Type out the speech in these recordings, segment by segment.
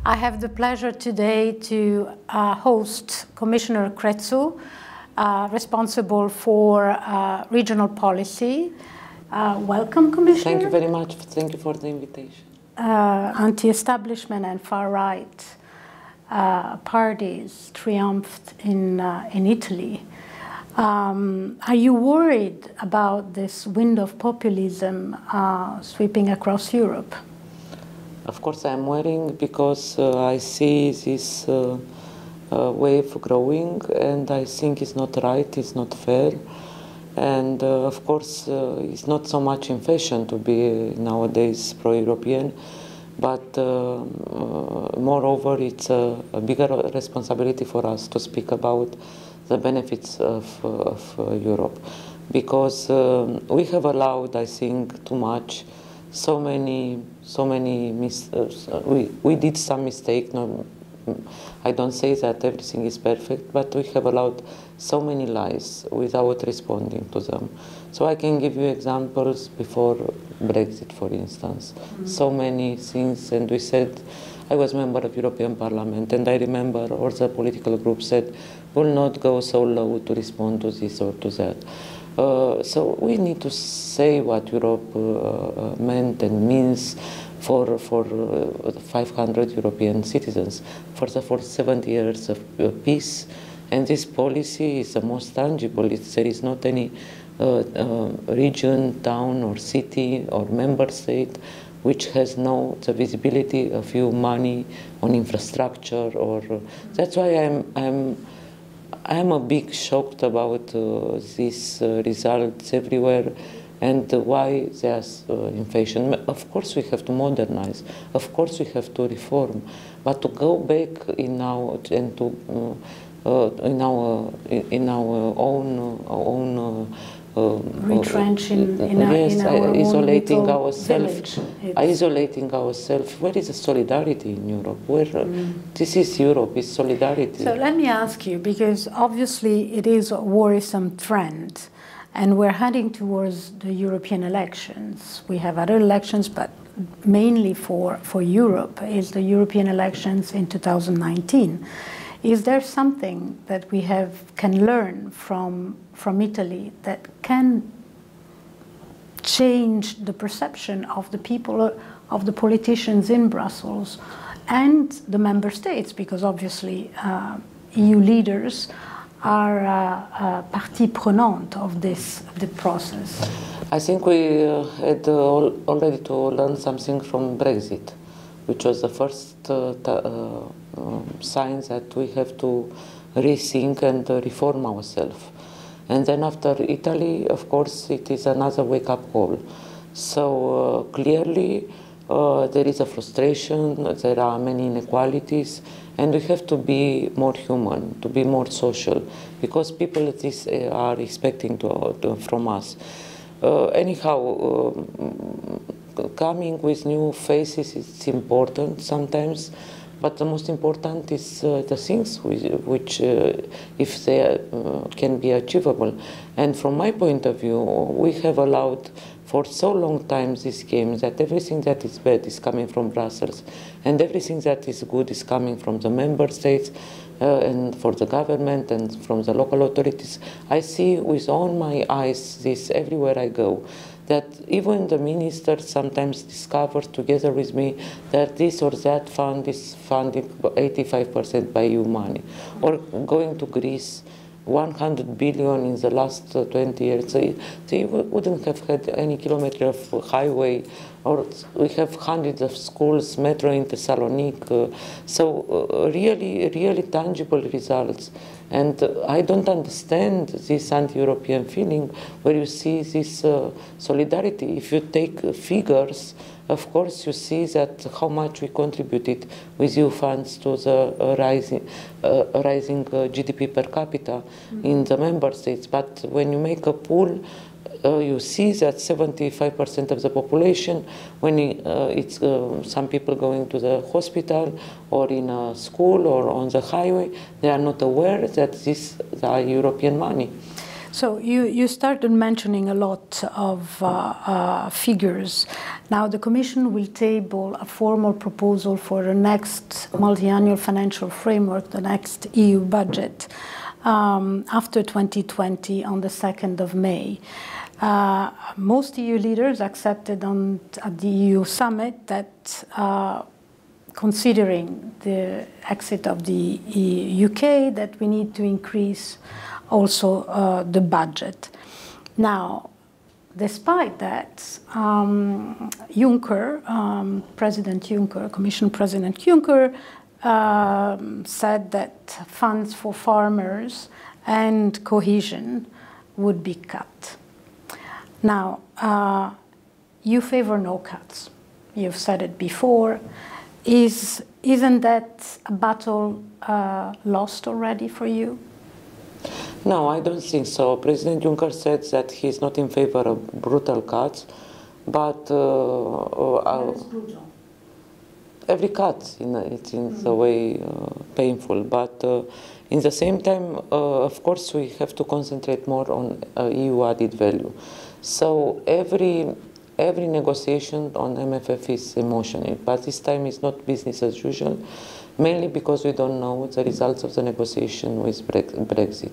I have the pleasure today to host Commissioner Cretu, responsible for regional policy. Welcome, Commissioner. Thank you very much. Thank you for the invitation. Anti-establishment and far-right parties triumphed in Italy. Are you worried about this wind of populism sweeping across Europe? Of course, I'm worrying because I see this wave growing, and I think it's not right, it's not fair. And of course, it's not so much in fashion to be nowadays pro-European, but moreover, it's a bigger responsibility for us to speak about the benefits of Europe, because we have allowed, I think, too much. We did some mistake. No, I don't say that everything is perfect, but we have allowed so many lies without responding to them. So I can give you examples before Brexit, for instance. So many things, and we said, I was member of European Parliament, and I remember all the political groups said, we'll not go so low to respond to this or to that. So we need to say what Europe meant and means for 500 European citizens, for 70 years of peace. And this policy is the most tangible. There is not any region, town, or city, or member state which has the visibility of EU money on infrastructure. That's why I'm a bit shocked about these results everywhere, and why there's inflation. Of course, we have to modernize. Of course, we have to reform, but to go back in our own retrench in our isolating ourselves. Isolating ourselves. Where is the solidarity in Europe? This is Europe, it's solidarity. So let me ask you, because obviously it is a worrisome trend, and we're heading towards the European elections. We have other elections, but mainly for Europe is the European elections in 2019. Is there something that we can learn from Italy that can change the perception of the people, of the politicians in Brussels and the member states? Because obviously EU leaders are partie prenante of the process. I think we had already to learn something from Brexit, which was the first sign that we have to rethink and reform ourselves. And then after Italy, of course, it is another wake-up call. So clearly there is a frustration, there are many inequalities, and we have to be more human, to be more social, because people are expecting from us. Anyhow, coming with new faces is important sometimes, but the most important is the things which if they can be achievable. And from my point of view, we have allowed for so long time this game that everything that is bad is coming from Brussels, and everything that is good is coming from the member states and for the government and from the local authorities. I see with all my eyes this everywhere I go, that even the ministers sometimes discover together with me that this or that fund is funded 85% by EU money. Or going to Greece, 100 billion in the last 20 years. They wouldn't have had any kilometer of highway, or we have hundreds of schools, metro in Thessaloniki. So really tangible results. And I don't understand this anti-European feeling where you see this solidarity. If you take figures, of course you see that how much we contributed with EU funds to the rising GDP per capita in the member states. But when you make a pool, you see that 75% of the population, when it's some people going to the hospital or in a school or on the highway, they are not aware that these are European money. So you started mentioning a lot of figures. Now the Commission will table a formal proposal for the next multi-annual financial framework, the next EU budget, after 2020 on the 2nd of May. Most EU leaders accepted at the EU summit that considering the exit of the UK, that we need to increase also the budget. Now, despite that, Juncker, President Juncker, Commission President Juncker, said that funds for farmers and cohesion would be cut. Now, you favor no cuts. You've said it before. Isn't that a battle lost already for you? No, I don't think so. President Juncker said that he's not in favor of brutal cuts, but every cut it's in the way painful. But in the same time, of course, we have to concentrate more on EU added value. So every negotiation on MFF is emotional, but this time it's not business as usual, mainly because we don't know the results of the negotiation with Brexit.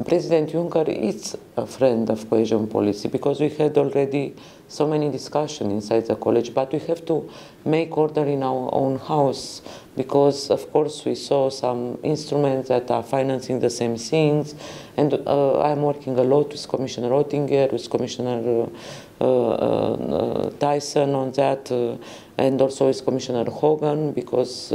President Juncker is a friend of cohesion policy because we had already so many discussions inside the college, but we have to make order in our own house because, of course, we saw some instruments that are financing the same things, and I'm working a lot with Commissioner Oettinger, with Commissioner Tyson on that, and also with Commissioner Hogan, because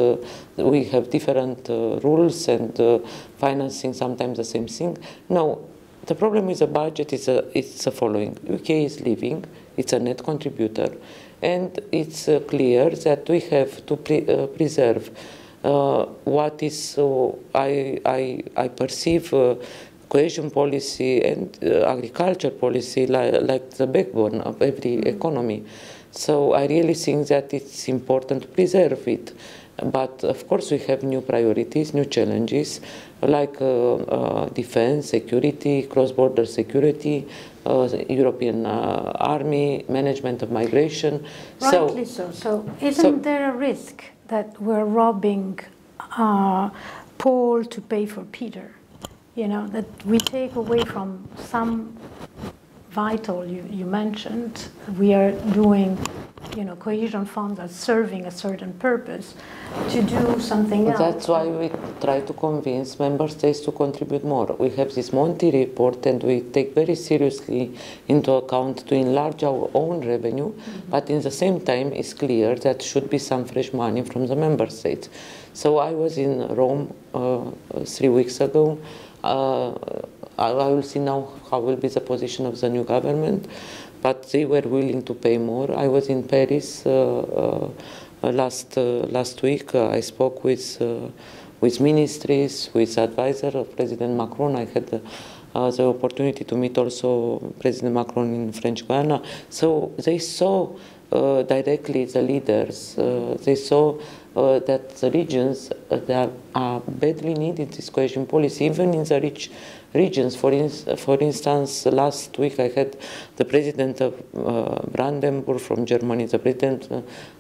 we have different rules and financing sometimes the same thing. No, the problem with the budget is it's the following. UK is leaving, it's a net contributor, and it's clear that we have to preserve what is, I perceive cohesion policy and agriculture policy like the backbone of every economy. So I really think that it's important to preserve it. But of course we have new priorities, new challenges, like defense, security, cross-border security, European army, management of migration. Rightly so. So isn't there a risk that we're robbing Paul to pay for Peter? You know, that we take away from some vital, you mentioned, we are doing, you know, cohesion funds are serving a certain purpose to do something else. That's why we try to convince member states to contribute more. We have this Monti report and we take very seriously into account to enlarge our own revenue, but in the same time it's clear that should be some fresh money from the member states. So I was in Rome 3 weeks ago. I will see now how will be the position of the new government, but they were willing to pay more. I was in Paris last week. I spoke with ministries, with advisor of President Macron. I had the opportunity to meet also President Macron in French Guiana. So they saw directly the leaders. They saw that the regions that are badly needed this cohesion policy, even in the rich regions. For instance, last week I had the president of Brandenburg from Germany, the president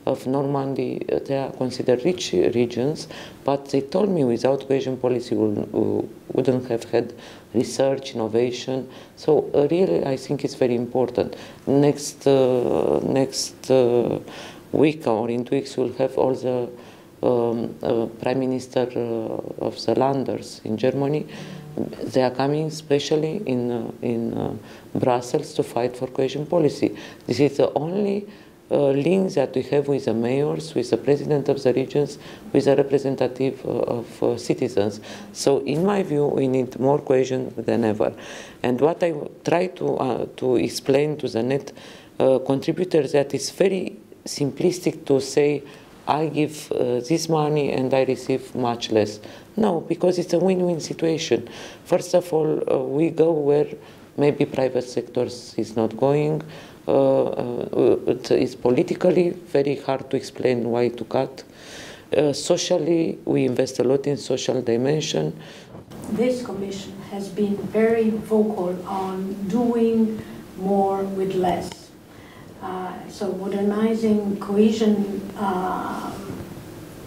of Normandy. They are considered rich regions, but they told me without cohesion policy we wouldn't have had research, innovation. So really I think it's very important. Next week or in 2 weeks we'll have all the Prime Minister of the Landers in Germany. They are coming especially in Brussels to fight for cohesion policy. This is the only link that we have with the mayors, with the president of the regions, with the representative of citizens. So in my view, we need more cohesion than ever. And what I try to explain to the net contributors, that it's very simplistic to say, I give this money and I receive much less. No, because it's a win-win situation. First of all, we go where maybe private sectors is not going. It's politically very hard to explain why to cut. Socially, we invest a lot in social dimension. this Commission has been very vocal on doing more with less. So modernizing cohesion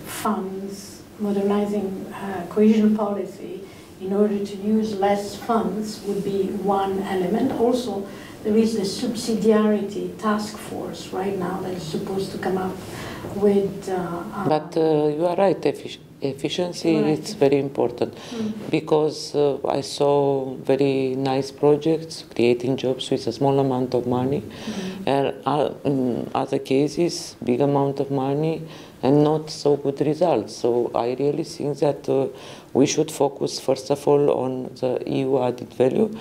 funds, modernizing cohesion policy in order to use less funds would be one element. Also, there is the subsidiarity task force right now that is supposed to come up with... but you are right, efficiency is very important, because I saw very nice projects creating jobs with a small amount of money, and in other cases, big amount of money and not so good results. So I really think that we should focus first of all on the EU added value,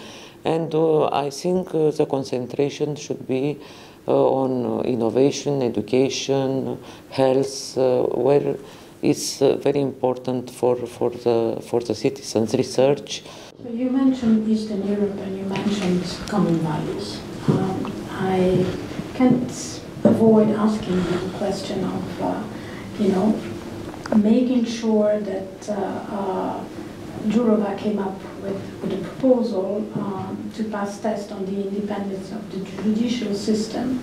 and I think the concentration should be on innovation, education, health, where it's very important for the citizens. Research. So you mentioned Eastern Europe and you mentioned common values. I can't avoid asking you the question of, making sure that Jourova came up with a proposal to pass test on the independence of the judicial system,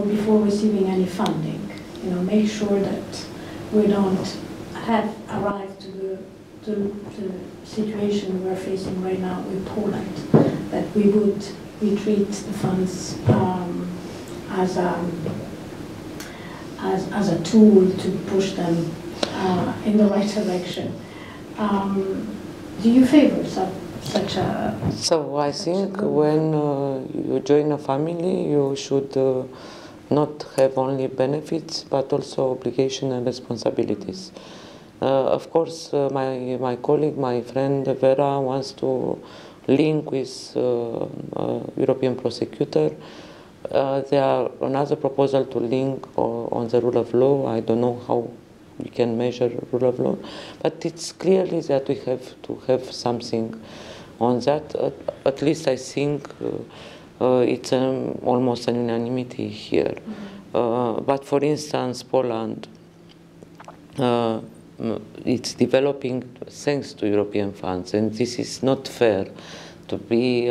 before receiving any funding. Make sure that we don't have arrived to the situation we're facing right now with Poland, that we treat the funds as a tool to push them in the right direction. Do you favor such a... So I think when you join a family, you should not have only benefits, but also obligations and responsibilities. Of course, my colleague, my friend Vera wants to link with European prosecutor. There are another proposal to link on the rule of law. I don't know how we can measure rule of law, but it's clearly that we have to have something on that. At least I think it's almost an unanimity here. But for instance, Poland, it's developing thanks to European funds, and this is not fair to be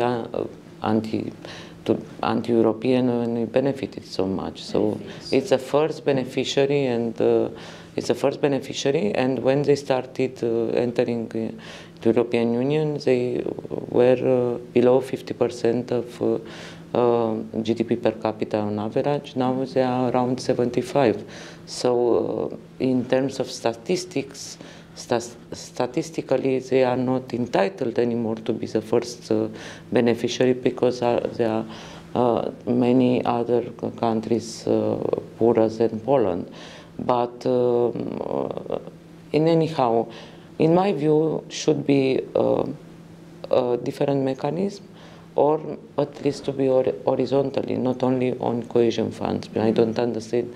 anti-European when it benefited so much. So it's a first beneficiary, and when they started entering the European Union, they were below 50% of GDP per capita on average. Now they are around 75. So in terms of statistics, statistically they are not entitled anymore to be the first beneficiary, because there are many other countries poorer than Poland. But anyhow, in my view, should be a different mechanism, or at least to be horizontally, not only on cohesion funds. I don't understand.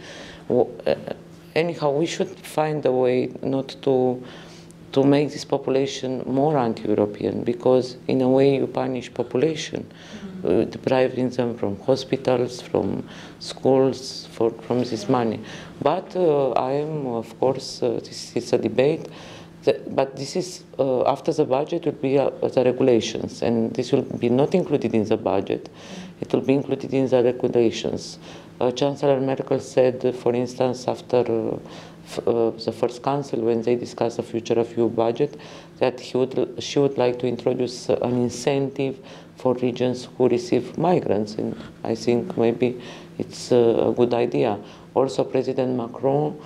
Anyhow, we should find a way not to make this population more anti-European, because in a way you punish population, depriving them from hospitals, from schools, from this money. But I am, of course, this is a debate. But this is, after the budget, will be the regulations, and this will be not included in the budget. It will be included in the regulations. Chancellor Merkel said, for instance, after the first council, when they discussed the future of EU budget, that she would like to introduce an incentive for regions who receive migrants, and I think maybe it's a good idea. Also, President Macron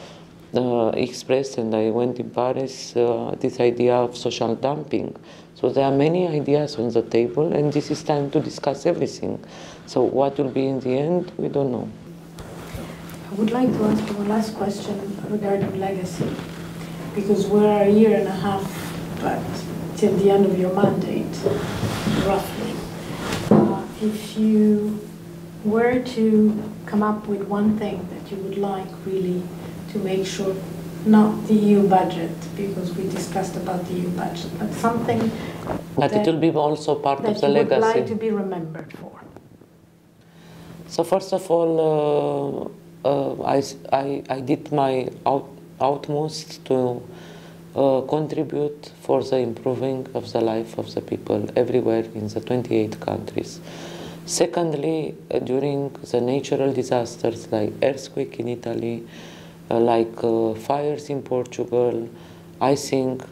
expressed, and I went in Paris, this idea of social dumping. So there are many ideas on the table, and this is time to discuss everything. So what will be in the end, we don't know. I would like to ask you one last question regarding legacy, because we're a year and a half, but till the end of your mandate, roughly. If you were to come up with one thing that you would like really to make sure, not the EU budget, because we discussed about the EU budget, but something that it will be also part of the legacy. That you would like to be remembered for. So first of all, I did my utmost to contribute for the improving of the life of the people everywhere in the 28 countries. Secondly, during the natural disasters like earthquake in Italy, like fires in Portugal, I think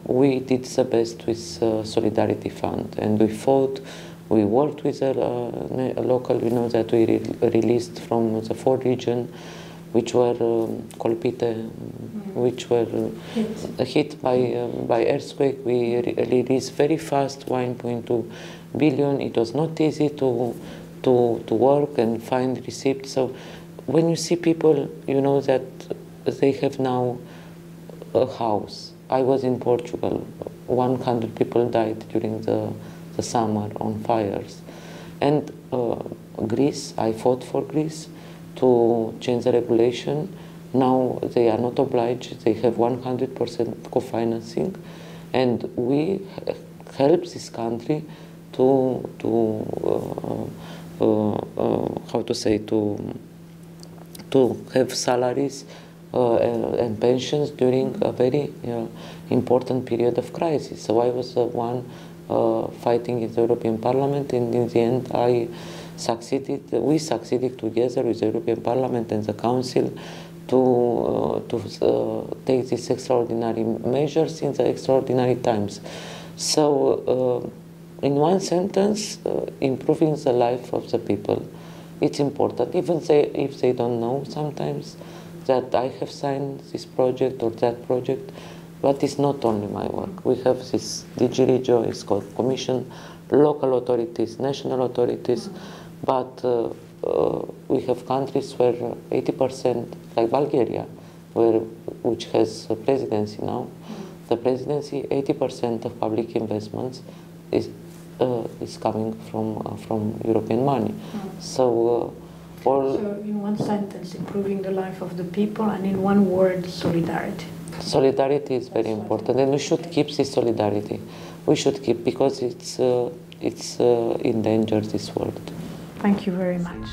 we did the best with Solidarity Fund, and we fought. We worked with a local, that we released from the 4 regions, which were colpite, which were hit by earthquake. We released very fast 1.2 billion. It was not easy to work and find receipts. So when you see people, that they have now a house. I was in Portugal. 100 people died during the summer on fires. And Greece, I fought for Greece to change the regulation. Now they are not obliged. They have 100% co-financing. And we help this country to have salaries and pensions during a very important period of crisis. So I was the one fighting in the European Parliament, and in the end we succeeded together with the European Parliament and the Council to take these extraordinary measures in the extraordinary times. So in one sentence, improving the life of the people, it's important, even if they don't know sometimes that I have signed this project or that project. But it's not only my work. We have this DG Regio, it's called Commission, local authorities, national authorities, but we have countries where 80%, like Bulgaria, which has a presidency now, the presidency, 80% of public investments is coming from European money. So in one sentence, improving the life of the people, and in one word, solidarity. Solidarity is very important, and we should keep this solidarity. We should keep, because it's in danger, this world. Thank you very much.